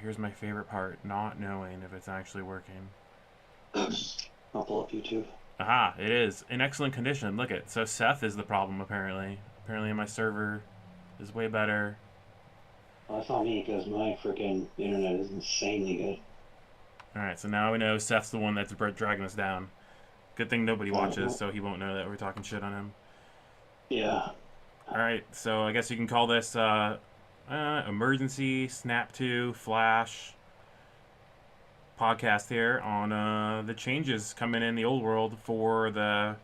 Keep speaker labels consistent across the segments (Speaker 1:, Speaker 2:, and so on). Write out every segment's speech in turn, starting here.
Speaker 1: here's my favorite part: not knowing if it's actually working.
Speaker 2: I'll pull up YouTube.
Speaker 1: Aha! It is in excellent condition. Look it. So Seth is the problem apparently. Apparently my server is way better.
Speaker 2: Well, that's not me because my freaking internet is insanely good.
Speaker 1: All right, so now we know Seth's the one that's dragging us down. Good thing nobody watches,
Speaker 2: Well,
Speaker 1: so he won't know that we're talking shit on him.
Speaker 2: yeah.
Speaker 1: All right, so I guess you can call this emergency snap to flash podcast here on the changes coming in the old world for the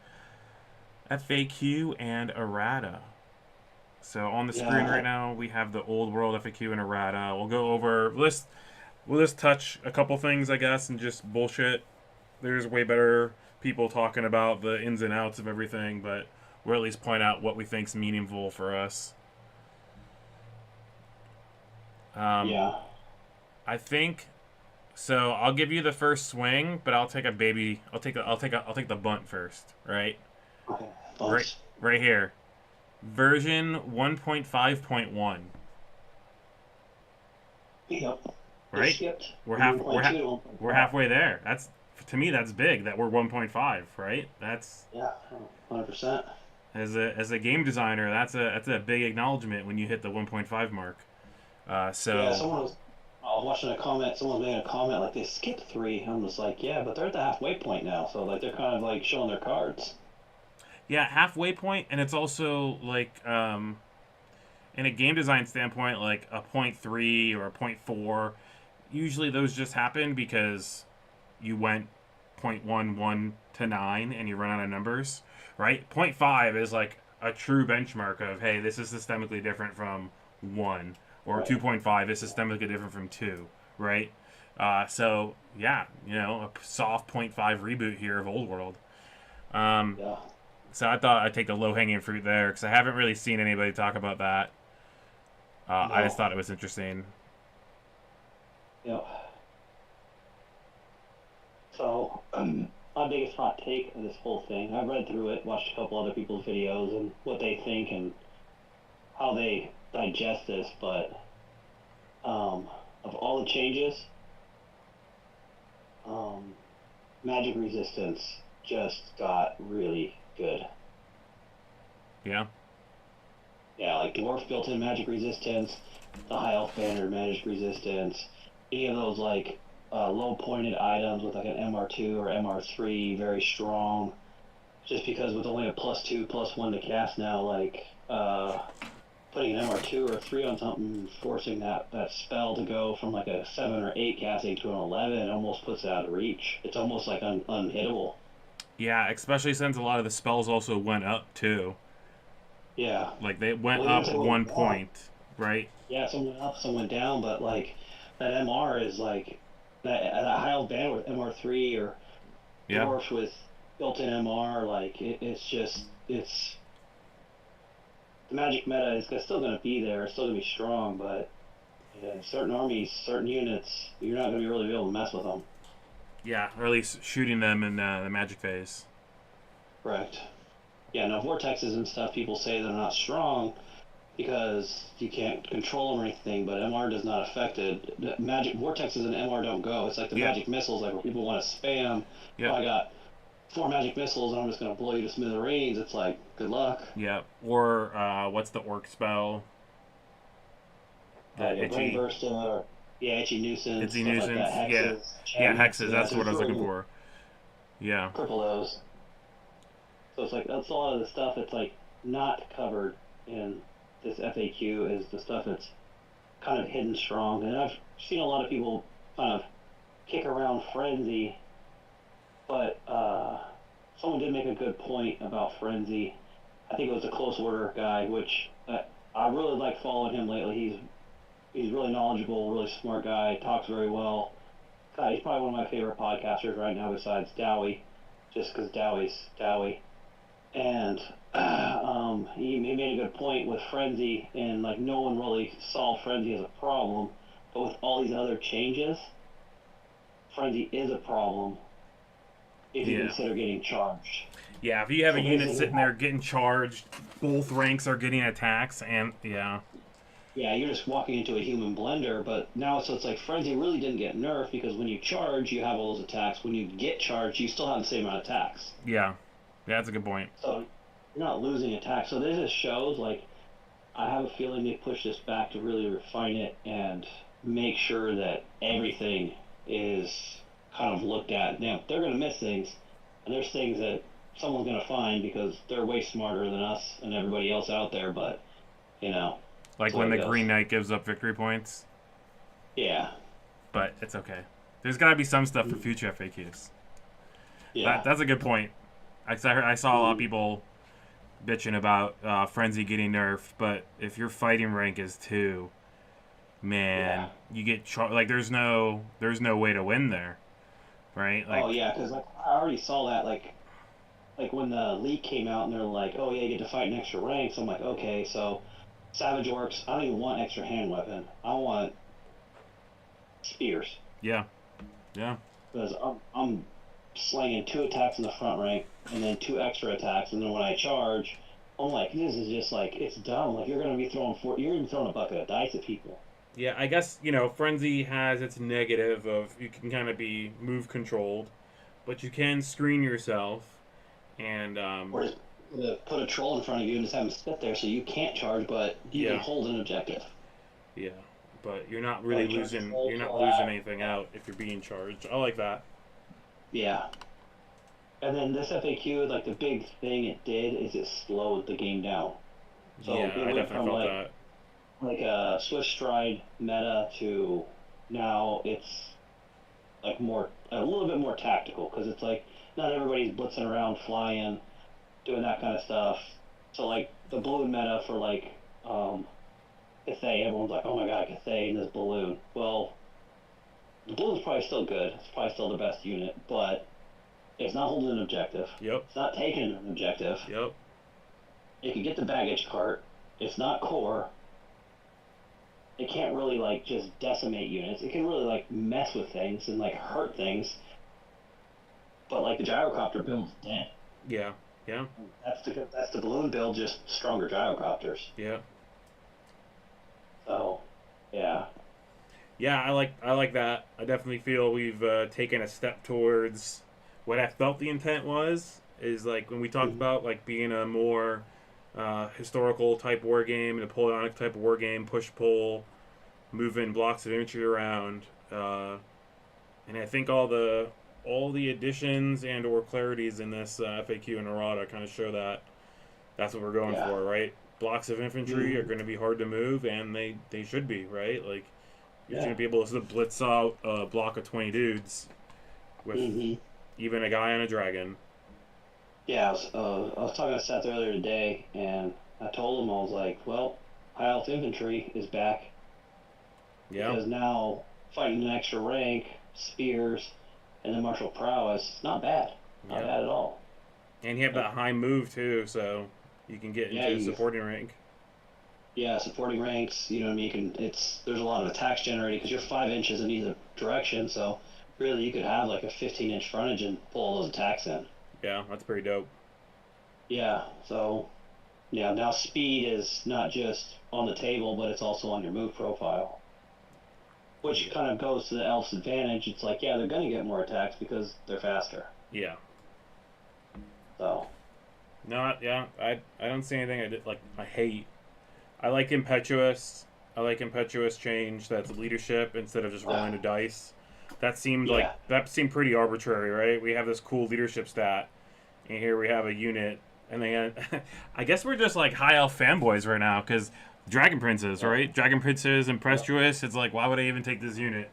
Speaker 1: FAQ and errata. So on the screen right
Speaker 2: Yeah.
Speaker 1: now we have the old world FAQ and errata. We'll go over list. We'll just touch a couple things, I guess, and just bullshit. There's way better people talking about the ins and outs of everything, but we'll at least point out what we think's meaningful for us. Um,
Speaker 2: Yeah.
Speaker 1: I think so. I'll give you the first swing, but I'll take a baby. I'll take the bunt first. Right.
Speaker 2: Okay.
Speaker 1: Right.
Speaker 2: Thoughts?
Speaker 1: Right here. Version 1.5.1.
Speaker 2: Yep. They
Speaker 1: Right.
Speaker 2: skipped
Speaker 1: We're
Speaker 2: from
Speaker 1: half.
Speaker 2: 1.2 to
Speaker 1: We're
Speaker 2: 1.5.
Speaker 1: halfway there. That's to me. That's big. That we're 1.5. Right. That's
Speaker 2: Yeah. 100%.
Speaker 1: as a game designer. That's a big acknowledgement when you hit the 1.5 mark.
Speaker 2: Yeah.
Speaker 1: So
Speaker 2: I was watching a comment. Someone made a comment like they skipped three. I'm just like, yeah, but they're at the halfway point now, so like they're kind of like showing their cards.
Speaker 1: yeah, halfway point, and it's also like in a game design standpoint, like a point 0.3 or a point 0.4. Usually those just happen because you went 0.11 to 9 and you run out of numbers, right? Point 0.5 is like a true benchmark of, hey, this is systemically different from 1, or
Speaker 2: Right.
Speaker 1: 2.5 is systemically different from 2, right? So, yeah, a soft point 0.5 reboot here of Old World. Um,
Speaker 2: Yeah.
Speaker 1: so I thought I'd take the low hanging fruit there because I haven't really seen anybody talk about that. I just
Speaker 2: No.
Speaker 1: thought it was interesting.
Speaker 2: Yep. So, my biggest hot take of this whole thing, I read through it, watched a couple other people's videos and what they think and how they digest this, but of all the changes, um, magic resistance just got really good.
Speaker 1: Yeah.
Speaker 2: Yeah, like dwarf built-in magic resistance, the high elf banner magic resistance, any of those like low pointed items with like an MR2 or MR3 very strong. Just because with only a +2 +1 to cast now, like putting an MR2 or 3 on something, forcing that spell to go from like a 7 or 8 casting to an 11, it almost puts it out of reach. It's almost like unhittable.
Speaker 1: Yeah, especially since a lot of the spells also went up too.
Speaker 2: Yeah.
Speaker 1: Like they went
Speaker 2: Well, even if
Speaker 1: up
Speaker 2: they went
Speaker 1: one
Speaker 2: down,
Speaker 1: point, right?
Speaker 2: yeah, some went up, some went down, but like that MR is like that high elf band with MR3 or
Speaker 1: Yeah.
Speaker 2: dwarf with built-in MR, like it's the magic meta is still going to be there, it's still going to be strong, but yeah, certain armies, certain units, you're not going to really be able to mess with them.
Speaker 1: Yeah, or at least shooting them in the magic phase.
Speaker 2: Correct. Yeah, now vortexes and stuff, people say they're not strong because you can't control them or anything, but MR does not affect it. Magic vortexes and MR don't go. It's like the
Speaker 1: Yep.
Speaker 2: magic missiles, like where people want to spam. Oh,
Speaker 1: Yep.
Speaker 2: I got 4 magic missiles and I'm just going to blow you to smithereens. It's like, good luck.
Speaker 1: Yep. Or what's the orc spell? The
Speaker 2: Yeah, brain
Speaker 1: itchy,
Speaker 2: burst or yeah, itchy nuisance,
Speaker 1: itchy
Speaker 2: stuff like that.
Speaker 1: nuisance. Yeah.
Speaker 2: Hexes,
Speaker 1: Yeah,
Speaker 2: enchantments.
Speaker 1: hexes.
Speaker 2: Yeah,
Speaker 1: That's
Speaker 2: so
Speaker 1: what
Speaker 2: it's
Speaker 1: I was looking
Speaker 2: really
Speaker 1: for. Yeah.
Speaker 2: cripple those. So it's like that's a lot of the stuff that's like not covered in this FAQ is the stuff that's kind of hidden strong. And I've seen a lot of people kind of kick around frenzy, but someone did make a good point about frenzy. I think it was a close order guy, which I really like following him lately. He's really knowledgeable, really smart guy, talks very well. God, he's probably one of my favorite podcasters right now besides Dowie, just because Dowie's Dowie. And he made a good point with Frenzy, and like no one really saw Frenzy as a problem, but with all these other changes, Frenzy is a problem if you
Speaker 1: Yeah.
Speaker 2: consider getting charged.
Speaker 1: Yeah. If you have a
Speaker 2: So
Speaker 1: unit
Speaker 2: basically,
Speaker 1: sitting there getting charged, both ranks are getting attacks, and yeah.
Speaker 2: yeah, you're just walking into a human blender. But now, so it's like Frenzy really didn't get nerfed because when you charge, you have all those attacks. When you get charged, you still have the same amount of attacks.
Speaker 1: Yeah, that's a good point.
Speaker 2: So you're not losing attacks. So this just shows like I have a feeling they push this back to really refine it and make sure that everything is kind of looked at. Now they're going to miss things, and there's things that someone's going to find because they're way smarter than us and everybody else out there. But you know,
Speaker 1: Like
Speaker 2: that's the way
Speaker 1: when
Speaker 2: it
Speaker 1: the
Speaker 2: goes.
Speaker 1: Green Knight gives up victory points,
Speaker 2: Yeah,
Speaker 1: but it's okay. There's got to be some stuff for future FAQs.
Speaker 2: yeah,
Speaker 1: That's a good point. I saw a lot of
Speaker 2: Mhm.
Speaker 1: people bitching about Frenzy getting nerfed, but if your fighting rank is 2,
Speaker 2: yeah.
Speaker 1: man, you get like there's no way to win there, right?
Speaker 2: Oh
Speaker 1: Like
Speaker 2: yeah, because like I already saw that like when the leak came out and they're like, oh yeah, you get to fight an extra rank. So I'm like, okay, so Savage Orcs, I don't even want extra hand weapon. I want spears
Speaker 1: yeah, yeah,
Speaker 2: because I'm slinging 2 attacks in the front rank and then 2 extra attacks, and then when I charge, I'm like, this is just like it's dumb. Like you're even throwing a bucket of dice at people.
Speaker 1: yeah. I guess Frenzy has its negative of you can kind of be move controlled, but you can screen yourself and
Speaker 2: Or just put a troll in front of you and just have him sit there so you can't charge, but you can
Speaker 1: yeah,
Speaker 2: hold an objective.
Speaker 1: yeah. But you're not really
Speaker 2: Like charge
Speaker 1: losing.
Speaker 2: troll,
Speaker 1: You're not
Speaker 2: troll
Speaker 1: losing
Speaker 2: out.
Speaker 1: anything out if you're being charged. I like that.
Speaker 2: Yeah. And then this FAQ, like the big thing it did is it slowed the game down. So
Speaker 1: Yeah,
Speaker 2: it
Speaker 1: I
Speaker 2: went
Speaker 1: definitely
Speaker 2: from
Speaker 1: felt that.
Speaker 2: like a Swift Stride meta to now it's like more a little bit more tactical because it's like not everybody's blitzing around, flying, doing that kind of stuff. So like the balloon meta for like Cathay, everyone's like, oh my god, Cathay and this balloon. Well, the balloon's probably still good. It's probably still the best unit, but it's not holding an objective.
Speaker 1: Yep.
Speaker 2: It's not taking an objective.
Speaker 1: Yep.
Speaker 2: It can get the baggage cart. It's not core. It can't really like just decimate units. It can really like mess with things and like hurt things. But like the gyrocopter build's dead.
Speaker 1: Yeah. Yeah.
Speaker 2: That's the balloon build, just stronger gyrocopters.
Speaker 1: Yeah.
Speaker 2: So, yeah,
Speaker 1: Yeah. I like that. I definitely feel we've taken a step towards what I felt the intent was. Is like when we talked
Speaker 2: mm-hmm.
Speaker 1: about like being a more historical type war game, Napoleonic type of war game, push pull, moving blocks of infantry around, and I think all the additions and or clarities in this FAQ and errata kind of show that that's what we're going
Speaker 2: Yeah,
Speaker 1: for, right? Blocks of infantry are
Speaker 2: mm-hmm.
Speaker 1: going to be hard to move, and they should be, right? Like you're going
Speaker 2: Yeah,
Speaker 1: to be able to sort of blitz out a block of 20 dudes with
Speaker 2: mm-hmm.
Speaker 1: even a guy on a dragon.
Speaker 2: Yeah. I was talking to Seth earlier today, and I told him I was like, well, high elf infantry is back
Speaker 1: Yeah,
Speaker 2: because now fighting an extra rank, spears, and then martial prowess, it's not bad. Not
Speaker 1: yeah,
Speaker 2: bad at all.
Speaker 1: and you have
Speaker 2: Like,
Speaker 1: that high move too, so you can get
Speaker 2: yeah,
Speaker 1: into supporting rank.
Speaker 2: yeah, supporting ranks. You know what I mean? There's a lot of attacks generated because you're 5 inches in either direction. So really, you could have like a 15-inch frontage and pull all those attacks in.
Speaker 1: Yeah, that's pretty dope.
Speaker 2: Yeah. So yeah, now speed is not just on the table, but it's also on your move profile, which kind of goes to the elf's advantage. It's like, yeah, they're gonna get more attacks because they're faster.
Speaker 1: Yeah.
Speaker 2: So
Speaker 1: Not yeah. I don't see anything I did like I hate. I like impetuous. I like impetuous change. That's leadership instead of just rolling a dice.
Speaker 2: yeah,
Speaker 1: That seemed pretty arbitrary, right? We have this cool leadership stat, and here we have a unit, and then I guess we're just like high elf fanboys right now because Dragon Princes,
Speaker 2: yeah,
Speaker 1: right? Dragon Princes,
Speaker 2: yeah,
Speaker 1: impetuous. It's like why would I even take this unit?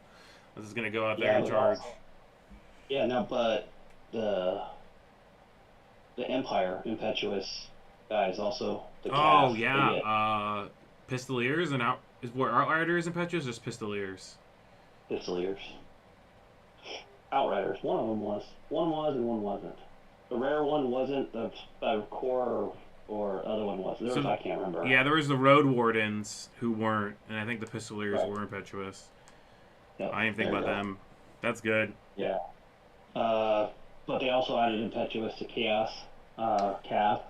Speaker 1: I'm just gonna go out there
Speaker 2: yeah.
Speaker 1: and
Speaker 2: But
Speaker 1: charge.
Speaker 2: also, yeah, no, but the the Empire impetuous guys also the
Speaker 1: Oh
Speaker 2: calf they
Speaker 1: yeah,
Speaker 2: get
Speaker 1: Pistoliers and out is where Outriders impetuous, just Pistoliers.
Speaker 2: pistoliers. Outriders. One of them was. One was and one wasn't. The rare one wasn't. The core or other one was. There was
Speaker 1: So
Speaker 2: I can't remember.
Speaker 1: yeah, there was the Road Wardens who weren't, and I think the Pistoliers
Speaker 2: Right.
Speaker 1: were impetuous.
Speaker 2: Yep.
Speaker 1: I didn't think
Speaker 2: There you
Speaker 1: about
Speaker 2: go.
Speaker 1: them. That's good.
Speaker 2: Yeah. But they also added impetuous to chaos. Cav.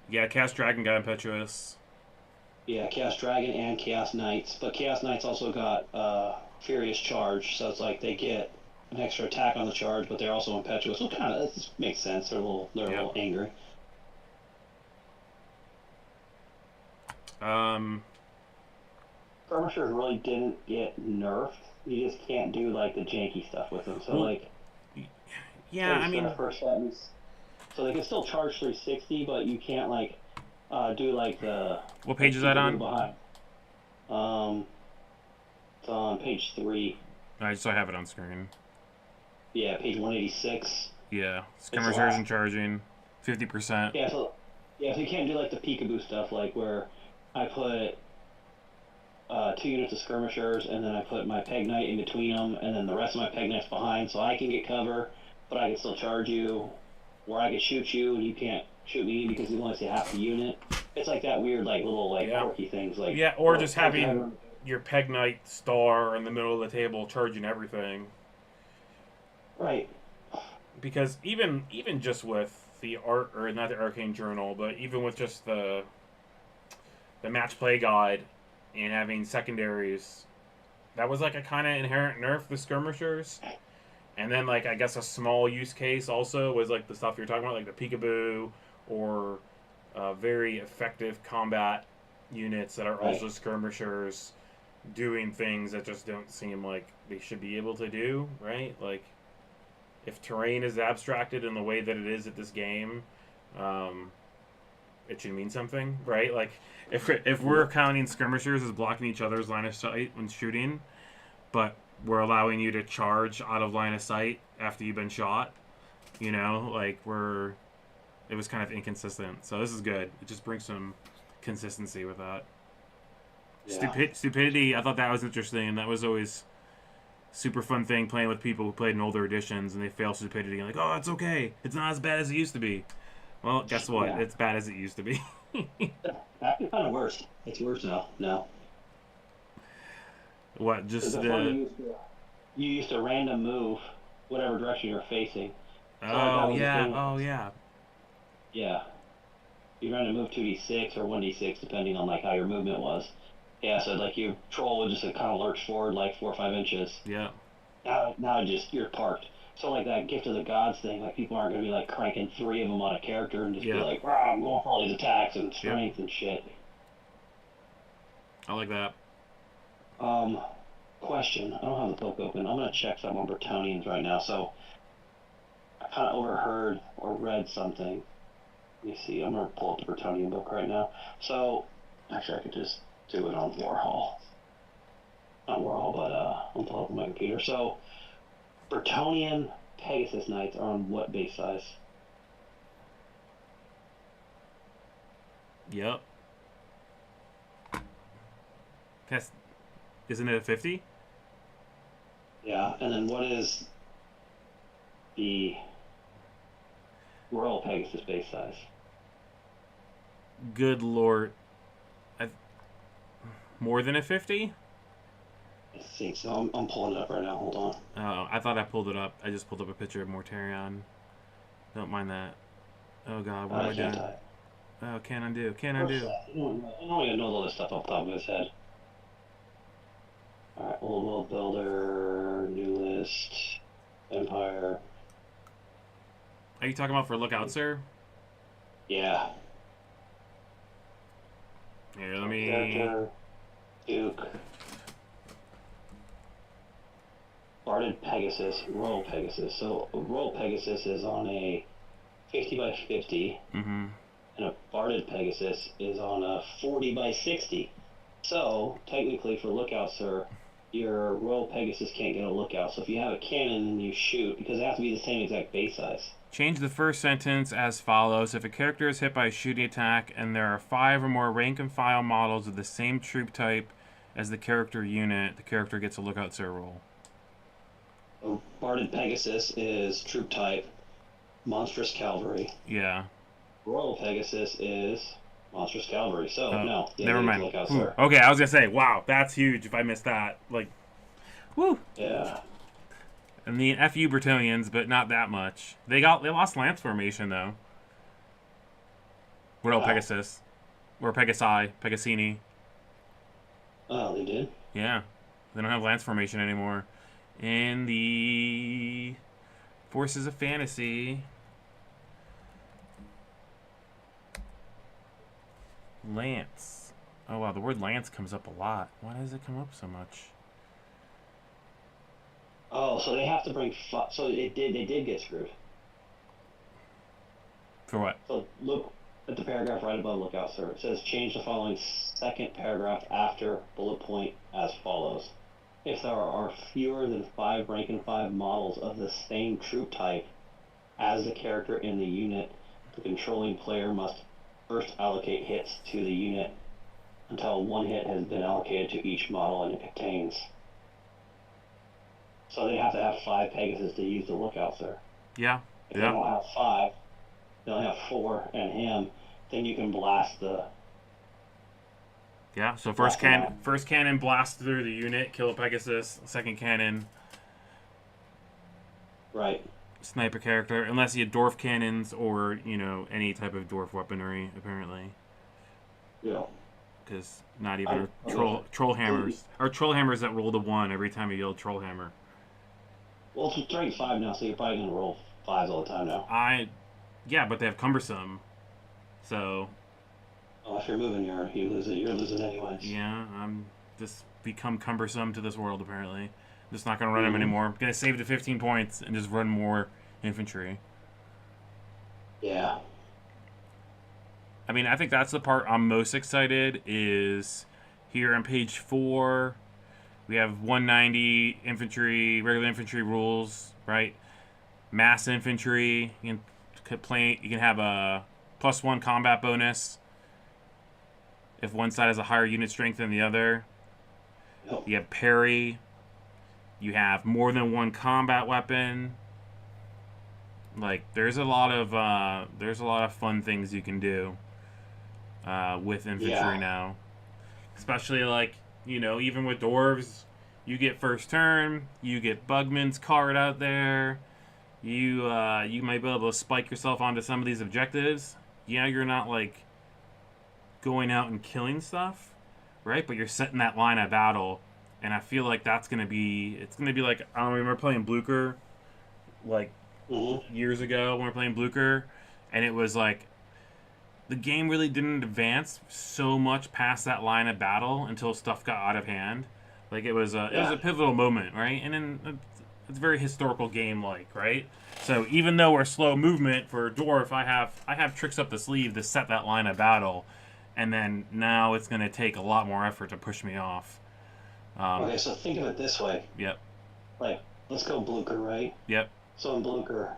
Speaker 1: Yeah, Cast Dragon got impetuous.
Speaker 2: Yeah, Chaos Dragon and Chaos Knights, but Chaos Knights also got Furious Charge, so it's like they get an extra attack on the charge, but they're also impetuous. So kind of this makes sense. They're a
Speaker 1: Yep.
Speaker 2: little angry.
Speaker 1: Um,
Speaker 2: Skirmishers really didn't get nerfed. You just can't do like the janky stuff with them. So
Speaker 1: well,
Speaker 2: like,
Speaker 1: yeah,
Speaker 2: say
Speaker 1: I
Speaker 2: the
Speaker 1: mean,
Speaker 2: first sentence. So they can still charge 360, but you can't like do like the
Speaker 1: what page
Speaker 2: like
Speaker 1: is that
Speaker 2: peekaboo
Speaker 1: on?
Speaker 2: behind. Um, it's on page 3.
Speaker 1: So I have it on screen.
Speaker 2: Yeah, page 186.
Speaker 1: Yeah,
Speaker 2: It's the
Speaker 1: skirmishers
Speaker 2: last.
Speaker 1: and charging, 50%.
Speaker 2: Yeah, so you can't do like the peekaboo stuff, like where I put 2 units of skirmishers and then I put my peg knight in between them, and then the rest of my peg knight's behind, so I can get cover, but I can still charge you, or I can shoot you and you can't shoot me because you only see half the unit. It's like that weird, like little, like
Speaker 1: Yeah.
Speaker 2: quirky things, like
Speaker 1: Yeah, or
Speaker 2: well,
Speaker 1: just
Speaker 2: like
Speaker 1: having your Peg Knight star in the middle of the table charging everything.
Speaker 2: right.
Speaker 1: Because even just with the art, or not the Arcane Journal, but even with just the match play guide and having secondaries, that was like a kind of inherent nerf the skirmishers. And then like I guess a small use case also was like the stuff you're talking about, like the peekaboo or very effective combat units that are
Speaker 2: Right.
Speaker 1: also skirmishers doing things that just don't seem like they should be able to do, right? Like if terrain is abstracted in the way that it is at this game, um, it should mean something, right? Like if we're counting skirmishers as blocking each other's line of sight when shooting, but we're allowing you to charge out of line of sight after you've been shot, like it was kind of inconsistent. So this is good. It just brings some consistency with that.
Speaker 2: Yeah.
Speaker 1: Stupidity, I thought that was interesting, and that was always super fun thing playing with people who played in older editions and they fail stupidity and like, oh, it's okay. It's not as bad as it used to be. Well, guess what?
Speaker 2: Yeah.
Speaker 1: It's bad as it used to be.
Speaker 2: Actually, kind of worse. It's worse now. No.
Speaker 1: What?
Speaker 2: Because
Speaker 1: Just
Speaker 2: before
Speaker 1: the.
Speaker 2: you used to random move whatever direction you're facing. So like that
Speaker 1: Oh
Speaker 2: was the
Speaker 1: yeah.
Speaker 2: thing.
Speaker 1: Oh yeah.
Speaker 2: Yeah. You random move 2d6 or 1d6 depending on like how your movement was. Yeah, so like your troll would just kind of lurch forward like 4 or 5 inches.
Speaker 1: Yeah.
Speaker 2: Now just you're parked. So like that gift of the gods thing, like people aren't gonna be like cranking 3 of them on a character and just be
Speaker 1: Yeah.
Speaker 2: like, "Rah, I'm going for all these attacks and
Speaker 1: Yep.
Speaker 2: strength and shit."
Speaker 1: I like that.
Speaker 2: Um, question. I don't have the book open. I'm gonna check something on Bretonians right now. So I kind of overheard or read something. Let me see. I'm gonna pull up the Bretonian book right now. So actually, I could just do it on Warhol. Not Warhol, but I'll pull up on my computer. So Bretonian Pegasus Knights are on what base size?
Speaker 1: Yep. Test. Isn't it a 50?
Speaker 2: Yeah, and then what is the Royal Pegasus base size?
Speaker 1: Good lord. More than a 50?
Speaker 2: I think so. I'm pulling it up right now. Hold on.
Speaker 1: Oh, I thought I pulled it up. I just pulled up a picture of Mortarion. Don't mind that. Oh god, what am I
Speaker 2: can't
Speaker 1: doing?
Speaker 2: type.
Speaker 1: Oh, can undo. Can undo.
Speaker 2: I don't even know all this stuff off the top of his head. Alright, Old World Builder, New List, Empire.
Speaker 1: Are you talking about for Lookout, sir?
Speaker 2: Yeah.
Speaker 1: Here, let me.
Speaker 2: Character, Duke. Barded Pegasus, Royal Pegasus. So Royal Pegasus is on a 50 by 50,
Speaker 1: Mm-hmm.
Speaker 2: and a Barded Pegasus is on a 40 by 60. So technically, for Lookout, sir, your Royal Pegasus can't get a lookout. So if you have a cannon and you shoot, because it has to be the same exact base size.
Speaker 1: Change the first sentence as follows. If a character is hit by a shooting attack and there are 5 or more rank and file models of the same troop type as the character unit, the character gets a Lookout, sir roll.
Speaker 2: So Barded Pegasus is troop type, Monstrous Cavalry.
Speaker 1: Yeah.
Speaker 2: Royal Pegasus is Monstrous Cavalry. So no,
Speaker 1: Never mind.
Speaker 2: Lookout, sir.
Speaker 1: Okay, I was gonna say, wow, that's huge. If I missed that, like, woo.
Speaker 2: Yeah.
Speaker 1: I mean, FU Bretonians, but not that much. They lost Lance formation though. Royal Pegasus, or Pegasi, Pegasini.
Speaker 2: Oh, they did.
Speaker 1: Yeah, they don't have lance formation anymore. In the Forces of Fantasy, lance. Oh wow, the word lance comes up a lot. Why does it come up so much?
Speaker 2: Oh, so they have to bring. So it did. They did get screwed.
Speaker 1: For what?
Speaker 2: So look at the paragraph right above lookout, sir. It says change the following second paragraph after bullet point as follows. If there are fewer than 5 rank and 5 models of the same troop type as the character in the unit, the controlling player must first allocate hits to the unit until 1 hit has been allocated to each model and it contains. So they have to have 5 Pegasus to use the lookout, sir.
Speaker 1: Yeah,
Speaker 2: If they
Speaker 1: yeah,
Speaker 2: don't have 5, they only have 4 and him, then you can
Speaker 1: yeah. So
Speaker 2: blast them out.
Speaker 1: first cannon blast through the unit, kill a Pegasus. Second cannon,
Speaker 2: Right.
Speaker 1: sniper character, unless you had dwarf cannons or any type of dwarf weaponry, apparently.
Speaker 2: Yeah.
Speaker 1: Because not even
Speaker 2: Okay.
Speaker 1: troll hammers or troll hammers that roll the 1 every time you yell troll hammer.
Speaker 2: Well, it's rank 5 now, so you're probably gonna roll 5s all the time now.
Speaker 1: Yeah, but they have cumbersome. So
Speaker 2: Oh, if you're moving, you lose it. You're losing anyways.
Speaker 1: yeah, I'm just become cumbersome to this world. Apparently, I'm just not gonna run them
Speaker 2: Mm-hmm.
Speaker 1: anymore. I'm gonna save the 15 points and just run more infantry.
Speaker 2: Yeah.
Speaker 1: I mean, I think that's the part I'm most excited is here on page 4. We have 190 infantry, regular infantry rules, right? Mass infantry. You can have a +1 combat bonus if one side has a higher unit strength than the other.
Speaker 2: Yep.
Speaker 1: You have parry. You have more than one combat weapon. Like there's a lot of fun things you can do with infantry
Speaker 2: Yeah.
Speaker 1: now. Especially even with dwarves, you get first turn. You get Bugman's card out there. You might be able to spike yourself onto some of these objectives. Yeah, you're not like going out and killing stuff, right? But you're setting that line of battle, and I feel like it's gonna be like I don't remember playing Blucher, like
Speaker 2: Mm-hmm.
Speaker 1: years ago when we were playing Blucher, and it was like the game really didn't advance so much past that line of battle until stuff got out of hand. Like it was a
Speaker 2: Yeah.
Speaker 1: pivotal moment, right? And then it's very historical game like, right? So even though we're slow movement for dwarf, I have tricks up the sleeve to set that line of battle, and then now it's going to take a lot more effort to push me off.
Speaker 2: Okay, so think of it this way.
Speaker 1: Yep,
Speaker 2: Like, let's go Blucher, right?
Speaker 1: yep,
Speaker 2: So in Blucher,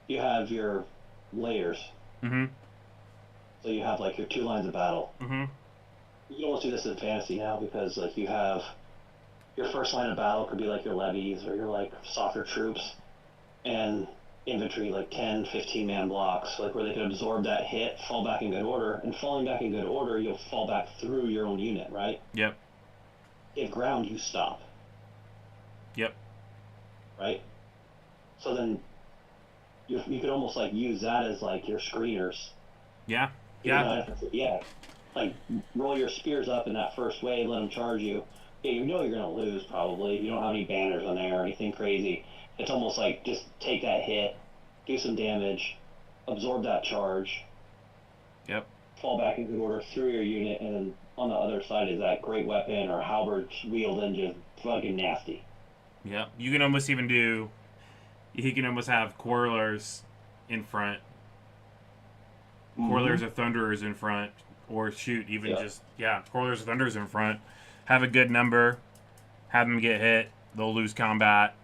Speaker 2: you have your layers.
Speaker 1: mm-hmm,
Speaker 2: So you have like your 2 lines of battle.
Speaker 1: mm-hmm,
Speaker 2: You can almost do this in fantasy now because like you have your first line of battle could be like your levies or your like softer troops and infantry like 10, 15 man blocks like where they can absorb that hit, fall back in good order, and falling back in good order, you'll fall back through your own unit, right?
Speaker 1: yep,
Speaker 2: If ground, you stop,
Speaker 1: yep,
Speaker 2: right? So then you could almost like use that as like your screeners.
Speaker 1: yeah,
Speaker 2: You
Speaker 1: yeah,
Speaker 2: know, yeah, like roll your spears up in that first wave, let them charge you. Yeah, you know you're gonna lose probably. You don't have any banners on there or anything crazy. It's almost like just take that hit, do some damage, absorb that charge,
Speaker 1: yep,
Speaker 2: fall back in good order through your unit, and then on the other side is that great weapon or halberd wielding just fucking nasty.
Speaker 1: yep. You can almost have quarrelers in front,
Speaker 2: Mm-hmm.
Speaker 1: Quarrelers or Thunderers in front, or shoot, even
Speaker 2: Yeah.
Speaker 1: just Quarrelers or Thunderers in front. Have a good number, have them get hit. They'll lose combat.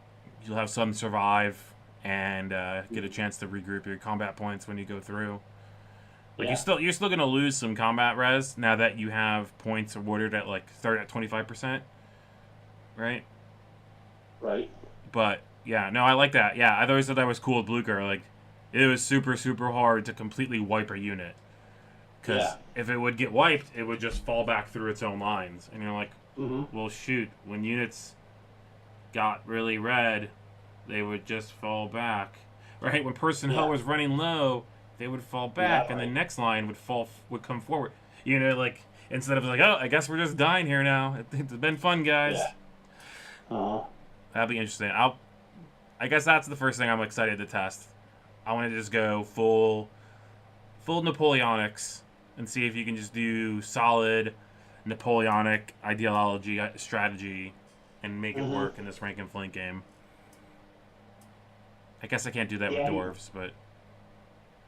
Speaker 1: You'll have some survive and get a chance to regroup your combat points when you go through. Like
Speaker 2: Yeah.
Speaker 1: you're still gonna lose some combat res now that you have points awarded at like start at 25%, right?
Speaker 2: Right.
Speaker 1: But yeah, no, I like that. Yeah, I always thought that was cool with Blucher. Like it was super super hard to completely wipe a unit. Because
Speaker 2: Yeah.
Speaker 1: if it would get wiped, it would just fall back through its own lines. And you're like,
Speaker 2: Mm-hmm.
Speaker 1: well, shoot. When units got really red, they would just fall back. Right? When personnel
Speaker 2: Yeah.
Speaker 1: was running low, they would fall back, and the
Speaker 2: Exactly.
Speaker 1: next line would come forward. Like instead of like, oh, I guess we're just dying here now. It's been fun, guys.
Speaker 2: Yeah. Uh-huh.
Speaker 1: That'd be interesting. I guess that's the first thing I'm excited to test. I want to just go full Napoleonics and see if you can just do solid Napoleonic ideology strategy and make it work in this rank and flank game. I guess I can't do that with
Speaker 2: Yeah,
Speaker 1: dwarves, but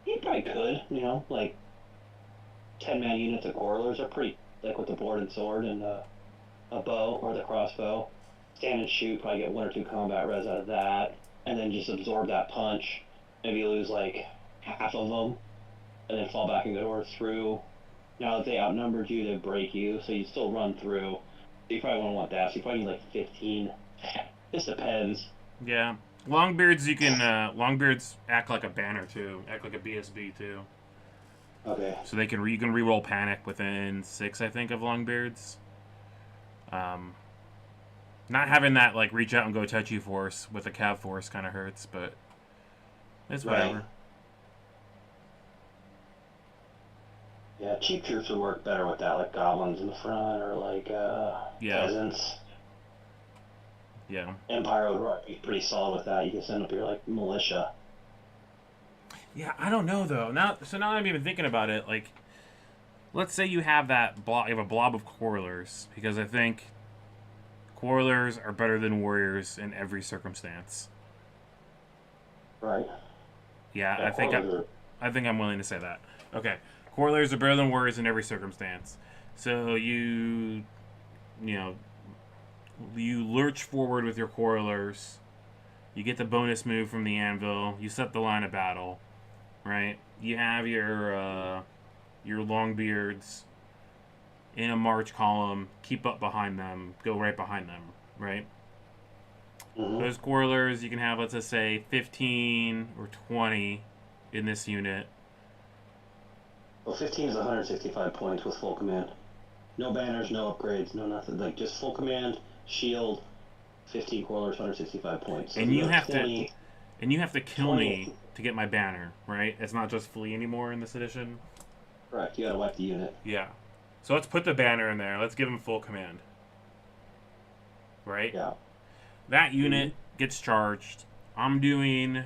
Speaker 2: you probably could, you know, like 10-man units of Gorlers are pretty, like with the board and sword and a bow or the crossbow. Stand and shoot, probably get 1 or 2 combat res out of that, and then just absorb that punch. Maybe lose like half of them, and then fall back and go through. Now that they outnumbered you, they break you, so you still run through. So you probably won't want that. So you probably need like 15. This depends.
Speaker 1: yeah. Longbeards, Longbeards act like a banner too, act like a BSB too.
Speaker 2: Okay.
Speaker 1: So you can reroll panic within 6, I think, of Longbeards. Not having that like reach out and go touchy force with a cav force kind of hurts, but it's whatever.
Speaker 2: Right. Yeah, cheap troops would work better with that, like goblins in the front or like peasants.
Speaker 1: Yeah.
Speaker 2: Empire would be pretty solid with that. You can send up your like militia.
Speaker 1: Yeah, I don't know though. Now I'm even thinking about it. Like, let's say you have you have a blob of quarrelers, because I think quarrelers are better than warriors in every circumstance.
Speaker 2: Right.
Speaker 1: Yeah,
Speaker 2: Yeah,
Speaker 1: I think I'm willing to say that. Okay, quarrelers are better than warriors in every circumstance. So you know, you lurch forward with your quarrelers. You get the bonus move from the anvil. You set the line of battle, right? You have your longbeards in a march column. Keep up behind them. Go right behind them, right?
Speaker 2: Mm-hmm.
Speaker 1: Those quarrelers, you can have, let's just say, 15 or 20 in this unit.
Speaker 2: Well, 15 is 165 points with full command. No banners, no upgrades, no nothing. Like just full command, shield, 15 quarrelers, 165 points. So
Speaker 1: And you have
Speaker 2: 20,
Speaker 1: to kill
Speaker 2: 20,
Speaker 1: me to get my banner, right? It's not just flee anymore in this edition.
Speaker 2: Correct. You gotta wipe the unit.
Speaker 1: Yeah. So let's put the banner in there. Let's give him full command. Right?
Speaker 2: Yeah.
Speaker 1: That unit gets charged. I'm doing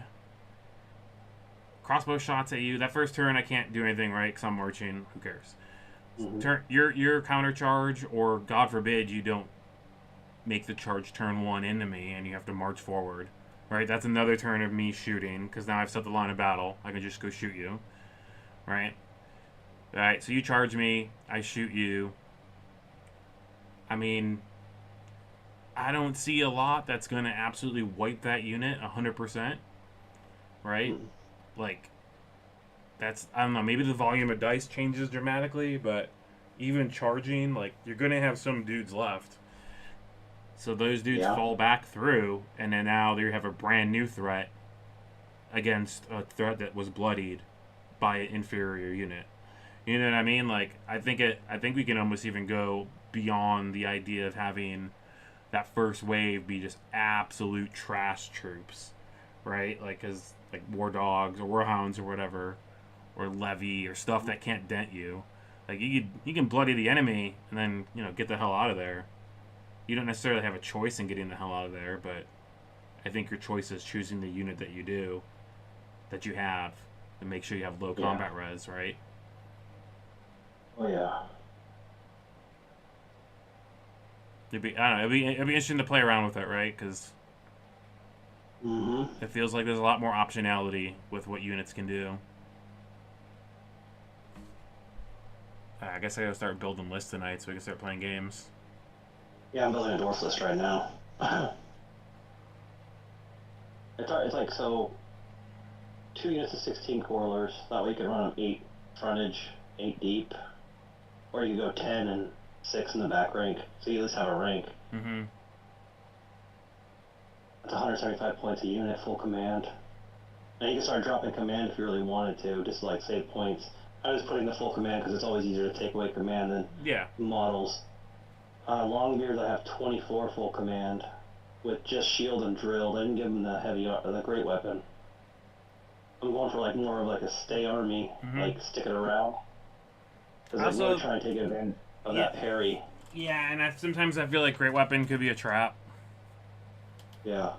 Speaker 1: crossbow shots at you. That first turn I can't do anything, right? Because I'm marching. Who cares? Turn your counter charge, or God forbid you don't make the charge turn 1 into me and you have to march forward. Right? That's another turn of me shooting, because now I've set the line of battle. I can just go shoot you. Right? Alright, so you charge me, I shoot you. I mean, I don't see a lot that's going to absolutely wipe that unit 100%. Right? Like, that's, I don't know, maybe the volume of dice changes dramatically, but even charging, like, you're going to have some dudes left. So those dudes fall back through, and then now they have a brand new threat against a threat that was bloodied by an inferior unit. You know what I mean? Like, I think we can almost even go beyond the idea of having that first wave be just absolute trash troops, right? Like, as like war dogs or warhounds or whatever, or levy or stuff that can't dent you. Like, you can bloody the enemy and then, you know, get the hell out of there. You don't necessarily have a choice in getting the hell out of there, but I think your choice is choosing the unit that you have, and make sure you have low combat res, right?
Speaker 2: Oh yeah.
Speaker 1: It'd be interesting to play around with it, right? Because
Speaker 2: Mm-hmm.
Speaker 1: it feels like there's a lot more optionality with what units can do. I guess I gotta start building lists tonight so we can start playing games.
Speaker 2: Yeah, I'm building a dwarf list right now. It's like, so 2 units of 16 quarrelers. That way you can run them 8 frontage, 8 deep. Or you can go 10 and 6 in the back rank. So you at least have a rank.
Speaker 1: Mm-hmm.
Speaker 2: That's 175 points a unit, full command. And you can start dropping command if you really wanted to, just to like save points. I was putting the full command because it's always easier to take away command than models. Longbeards, I have 24 full command with just shield and drill. They didn't give them the great weapon. I'm going for like more of like a stay army, like stick it around. Because I'm really trying to take advantage. of
Speaker 1: Yeah.
Speaker 2: that parry.
Speaker 1: Yeah, and sometimes I feel like Great Weapon could be a trap.
Speaker 2: Yeah.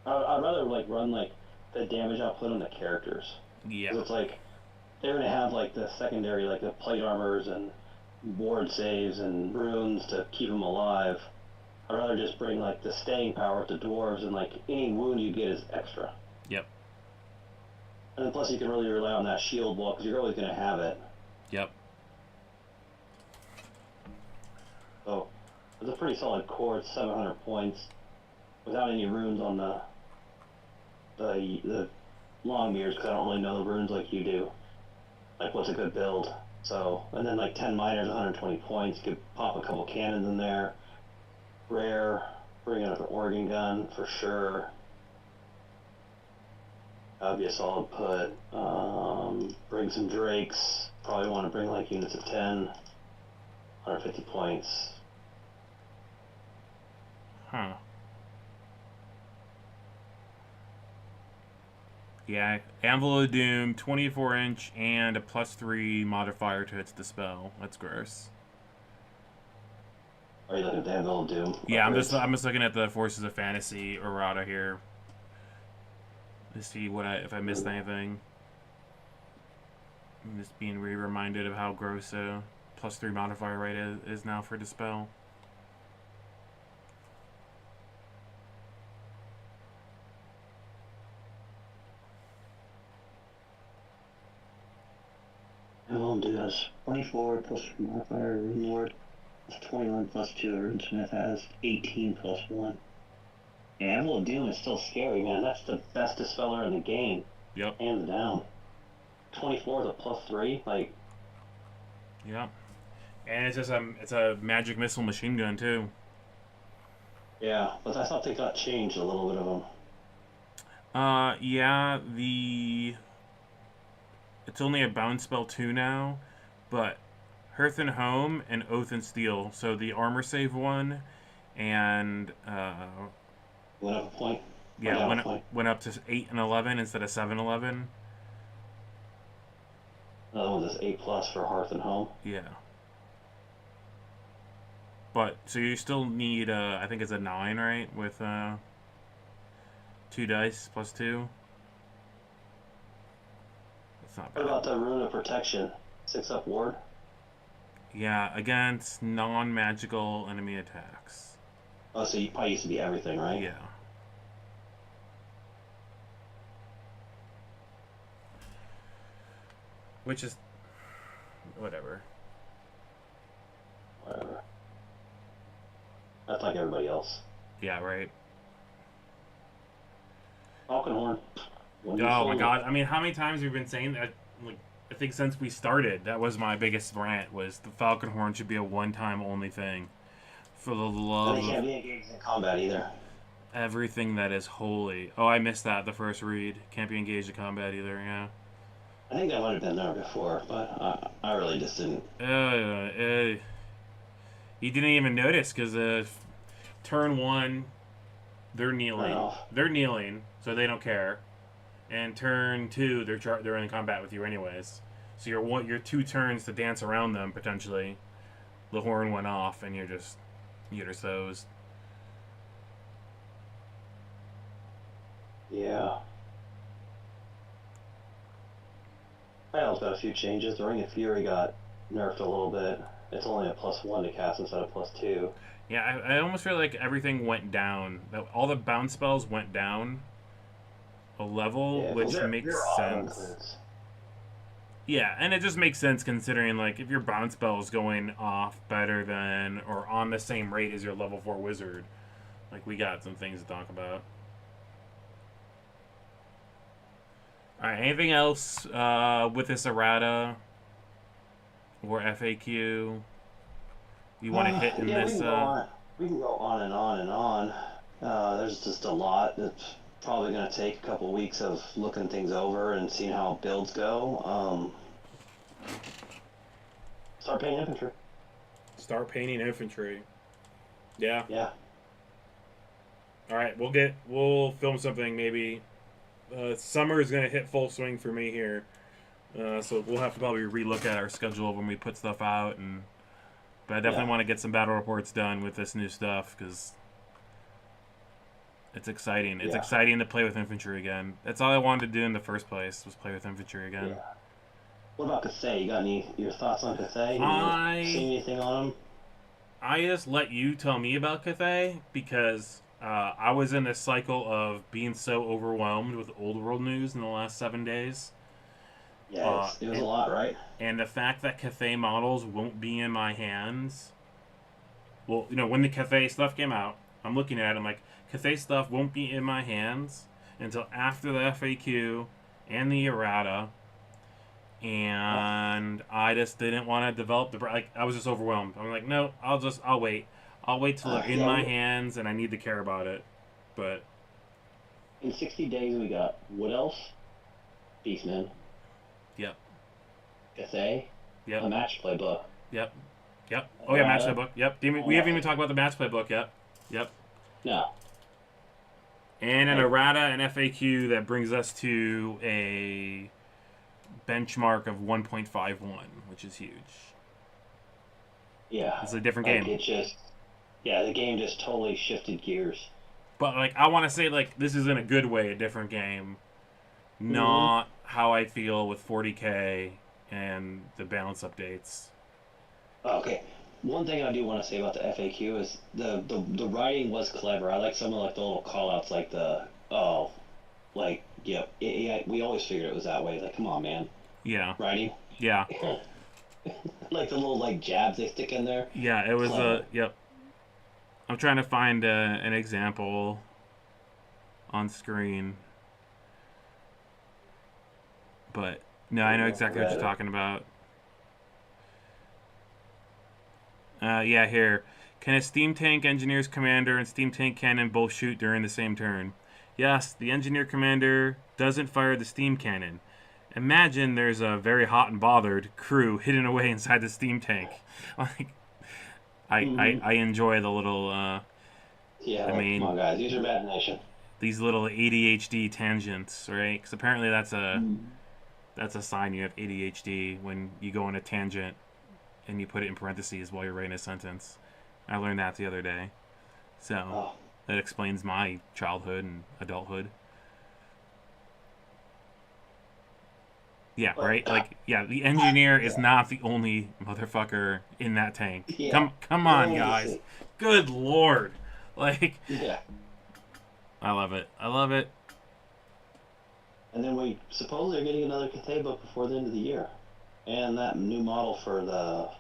Speaker 2: I'd rather like run like the damage output on the characters.
Speaker 1: Yeah.
Speaker 2: Because it's like they're gonna have like the secondary, like the plate armors and ward saves and runes to keep them alive. I'd rather just bring like the staying power with the dwarves, and like any wound you get is extra.
Speaker 1: Yep.
Speaker 2: And then plus you can really rely on that shield wall because you're always gonna have it.
Speaker 1: Yep.
Speaker 2: So it's a pretty solid core. It's 700 points without any runes on the long mirrors because I don't really know the runes like you do. Like what's a good build? So and then like 10 miners, 120 points. You could pop a couple cannons in there. Rare. Bring out an organ gun for sure. That'd be a solid put. Bring some drakes. Probably want to bring like units of 10. 150 points.
Speaker 1: Huh. Yeah, Anvil of Doom, 24-inch, and a +3 modifier to its dispel. That's gross.
Speaker 2: Are you looking at the Anvil of Doom?
Speaker 1: Yeah, I'm just looking at the Forces of Fantasy errata here to see if I missed anything. I'm just being reminded of how gross a +3 modifier rate is now for dispel.
Speaker 2: Anvil of Doom has 24 plus modifier Rune Lord. It's 21 plus 2. Runesmith has 18 plus 1. Yeah, Anvil of Doom is still scary, man. That's the best dispeller in the game.
Speaker 1: Yep.
Speaker 2: Hands down. 24 is a +3. Like,
Speaker 1: Yep. And it's a magic missile machine gun too.
Speaker 2: yeah, but I thought they got changed a little bit of them.
Speaker 1: Yeah, it's only a bound spell 2 now, but Hearth and Home and Oath and Steel. So the armor save one, and
Speaker 2: Went up a point.
Speaker 1: yeah, went up to 8 and 11 instead of 7, 11.
Speaker 2: Another one that's 8 plus for Hearth and Home.
Speaker 1: Yeah. But so you still need I think it's a 9, right? With 2 dice plus 2. That's not
Speaker 2: What
Speaker 1: bad.
Speaker 2: about the Rune of Protection? 6 up ward?
Speaker 1: Yeah, against non-magical enemy attacks.
Speaker 2: Oh, so you probably used to be everything, right?
Speaker 1: Yeah. Which is whatever.
Speaker 2: Whatever. That's like everybody else.
Speaker 1: Yeah, right.
Speaker 2: Falconhorn.
Speaker 1: Oh my god! I mean, how many times have we been saying that? Like, I think since we started, that was my biggest rant: was the Falconhorn should be a one-time only thing. For the love
Speaker 2: And they can't
Speaker 1: of
Speaker 2: be engaged in combat either.
Speaker 1: everything that is holy. Oh, I missed that the first read. Can't be engaged in combat either. Yeah.
Speaker 2: I think that might have been there before, but I really just didn't.
Speaker 1: You didn't even notice because turn 1, they're kneeling.
Speaker 2: off.
Speaker 1: They're kneeling, so they don't care. And turn 2, they're in combat with you anyways. So your 2 turns to dance around them potentially. The horn went off, and you're just hosed.
Speaker 2: Yeah. Battle's got a few changes. The Ring of Fury got nerfed a little bit. It's only a +1 to cast instead of +2.
Speaker 1: Yeah, I almost feel like everything went down. All the bounce spells went down a level,
Speaker 2: Yeah,
Speaker 1: which
Speaker 2: they're
Speaker 1: makes
Speaker 2: auto
Speaker 1: sense.
Speaker 2: includes.
Speaker 1: Yeah, and it just makes sense considering, like, if your bounce spell is going off better than or on the same rate as your level 4 wizard, like, we got some things to talk about. Alright, anything else with this errata or FAQ you want to hit in
Speaker 2: yeah,
Speaker 1: this?
Speaker 2: We can go on and on and on. There's just a lot. It's probably going to take a couple weeks of looking things over and seeing how builds go. Start painting infantry.
Speaker 1: Start painting infantry. Yeah.
Speaker 2: Yeah.
Speaker 1: Alright, we'll film something maybe. Summer is gonna hit full swing for me here. So we'll have to probably relook at our schedule when we put stuff out, but I definitely want to get some battle reports done with this new stuff because it's exciting. It's exciting to play with infantry again. That's all I wanted to do in the first place was play with infantry again.
Speaker 2: Yeah. What about Cathay? You got your thoughts on Cathay? You see anything on him?
Speaker 1: I just let you tell me about Cathay because I was in this cycle of being so overwhelmed with old world news in the last 7 days.
Speaker 2: Yeah, it was a lot, right?
Speaker 1: And the fact that Cathay models won't be in my hands. Well, when the Cathay stuff came out, I'm looking at it, I'm like, Cathay stuff won't be in my hands until after the FAQ and the errata. And I just didn't want to develop I was just overwhelmed. I'm like, no, I'll wait. I'll wait till they're in my hands and I need to care about it. But
Speaker 2: in 60 days we got what else? Beastman.
Speaker 1: Yep.
Speaker 2: Cathay.
Speaker 1: Yep.
Speaker 2: A match play book.
Speaker 1: Yep. Oh yeah, match play book. Yep. We haven't even talked about the match play book yet. Yep.
Speaker 2: No.
Speaker 1: And an errata and FAQ that brings us to a benchmark of 1.51, which is huge.
Speaker 2: Yeah.
Speaker 1: It's a different game.
Speaker 2: The game just totally shifted gears.
Speaker 1: But I want to say this is in a good way a different game, not how I feel with 40K and the balance updates.
Speaker 2: Okay. One thing I do want to say about the FAQ is the writing was clever. I like some of the little call-outs we always figured it was that way. Like, come on, man.
Speaker 1: Yeah.
Speaker 2: Writing.
Speaker 1: Yeah.
Speaker 2: Like the little jabs they stick in there.
Speaker 1: Yeah, it was yep. I'm trying to find an example on screen. But no, I know exactly what you're talking about. Yeah, here. Can a Steam Tank Engineer's Commander and Steam Tank Cannon both shoot during the same turn? Yes, the Engineer Commander doesn't fire the Steam Cannon. Imagine there's a very hot and bothered crew hidden away inside the Steam Tank. I enjoy the little...
Speaker 2: come on, guys. Use your imagination.
Speaker 1: These little ADHD tangents, right? Because apparently that's a sign you have ADHD when you go on a tangent and you put it in parentheses while you're writing a sentence. I learned that the other day. So that explains my childhood and adulthood. Yeah, right? The engineer is not the only motherfucker in that tank. Yeah. Come on, guys. Good lord.
Speaker 2: Yeah.
Speaker 1: I love it. I love it.
Speaker 2: And then we supposedly are getting another Cathay book before the end of the year. And that new model for the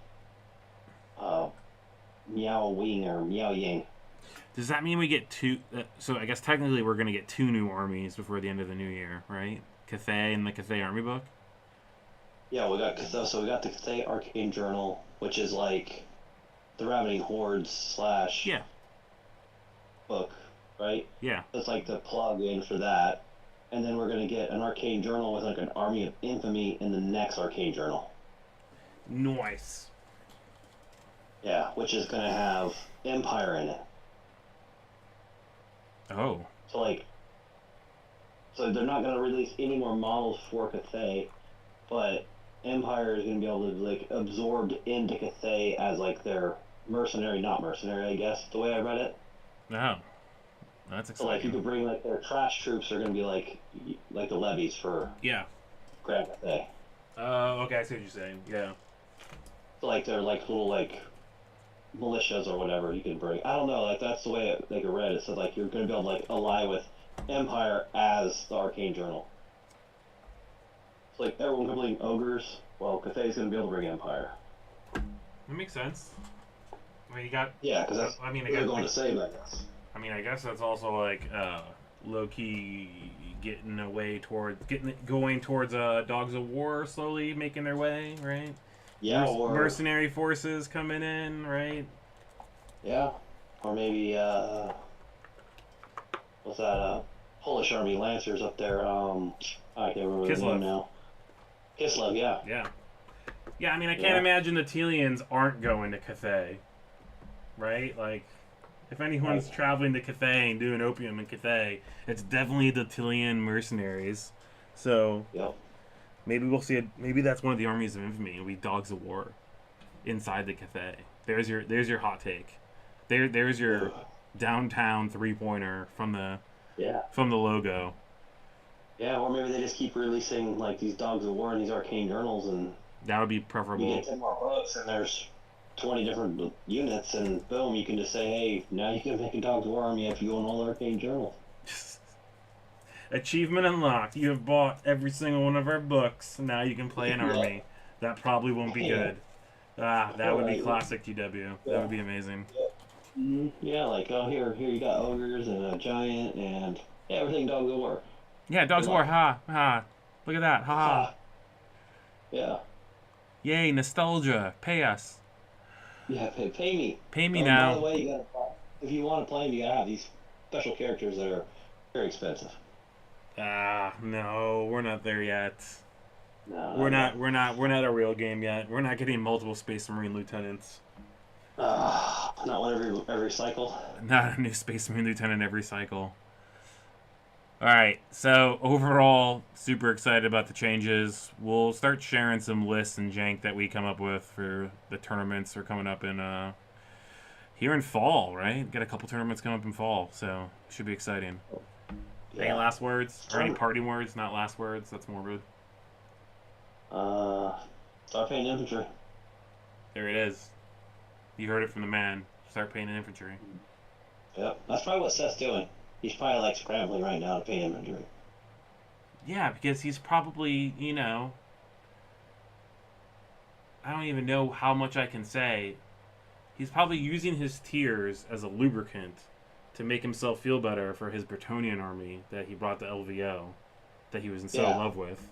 Speaker 2: Miao Wing or Miao Ying.
Speaker 1: Does that mean we get two? So I guess technically we're going to get two new armies before the end of the new year, right? Cathay and the Cathay Army book?
Speaker 2: Yeah, we got the Cathay Arcane Journal, which is like the Ravening Hordes / book, right?
Speaker 1: Yeah.
Speaker 2: That's like the plug-in for that. And then we're going to get an Arcane Journal with an Army of Infamy in the next Arcane Journal.
Speaker 1: Nice.
Speaker 2: Yeah, which is going to have Empire in it.
Speaker 1: Oh.
Speaker 2: So they're not going to release any more models for Cathay, but Empire is going to be able to absorbed into Cathay as their not mercenary, I guess, the way I read it.
Speaker 1: Oh. That's exciting.
Speaker 2: So you could bring their trash troops are going to be like the levies for Grand Cathay.
Speaker 1: Okay, I see what you're saying. Yeah.
Speaker 2: So they're little militias or whatever you can bring. I don't know, that's the way it read. It said you're going to be able to ally with Empire as the Arcane Journal. So everyone can bring ogres. Well, Cathay's going to be able to bring Empire.
Speaker 1: That makes sense. I mean, you got...
Speaker 2: Yeah, because that's what they're going to save, I guess.
Speaker 1: I mean, I guess that's also low-key going towards Dogs of War slowly making their way, right?
Speaker 2: Yeah, or
Speaker 1: mercenary forces coming in, right?
Speaker 2: Yeah, or maybe what's that? Polish Army Lancers up there. I can't remember the name now. Kislev, yeah.
Speaker 1: Yeah. Yeah, I mean, I can't imagine the Telians aren't going to Cathay, right? If anyone's traveling to Cathay and doing opium in Cathay, it's definitely the Telian mercenaries. So, Maybe we'll see it. Maybe that's one of the armies of infamy. It'll be Dogs of War inside the Cathay. There's your hot take. There's your downtown 3-pointer from the
Speaker 2: Yeah.
Speaker 1: logo.
Speaker 2: Yeah, or maybe they just keep releasing like these Dogs of War and these arcane journals, and
Speaker 1: That would be
Speaker 2: you
Speaker 1: preferable.
Speaker 2: get 10 more books, and there's 20 different units, and boom, you can just say, hey, now you can make a Dogs of War army if you own all the arcane journals.
Speaker 1: Achievement unlocked. You have bought every single one of our books. Now you can play an army. That probably won't be good. That would be classic TW. That would be amazing.
Speaker 2: Yeah, like, oh, here you got ogres and a giant and everything Dogs of War.
Speaker 1: Yeah, Dogs of War. Ha ha. Look at that. Ha ha.
Speaker 2: Ah. Yeah.
Speaker 1: Yay, nostalgia. Pay us.
Speaker 2: Yeah, pay me.
Speaker 1: Pay me
Speaker 2: By the
Speaker 1: now.
Speaker 2: way, you gotta, if you want to play them, you gotta have these special characters that are very expensive.
Speaker 1: No, we're not there yet.
Speaker 2: No,
Speaker 1: We're not a real game yet. We're not getting multiple Space Marine lieutenants.
Speaker 2: Not one every cycle.
Speaker 1: Not a new Space Marine lieutenant every cycle. Alright, so overall, super excited about the changes. We'll start sharing some lists and jank that we come up with for the tournaments that are coming up in here in fall, right? Got a couple tournaments coming up in fall, so should be exciting.
Speaker 2: Yeah.
Speaker 1: Any last words? Or any parting words, not last words? That's morbid.
Speaker 2: Start paying infantry.
Speaker 1: There it is. You heard it from the man. Start paying infantry.
Speaker 2: Yep, that's probably what Seth's doing. He's probably like scrambling right now to pay infantry.
Speaker 1: Yeah, because he's probably, I don't even know how much I can say. He's probably using his tears as a lubricant to make himself feel better for his Bretonnian army that he brought to LVO, that he was in love with.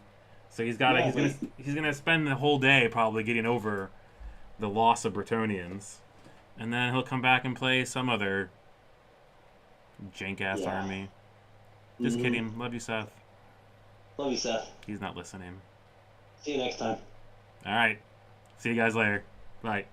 Speaker 1: So he's gonna spend the whole day probably getting over the loss of Bretonnians, and then he'll come back and play some other jank ass army. Just kidding. Love you, Seth.
Speaker 2: Love you, Seth.
Speaker 1: He's not listening.
Speaker 2: See you next time.
Speaker 1: All right. See you guys later. Bye.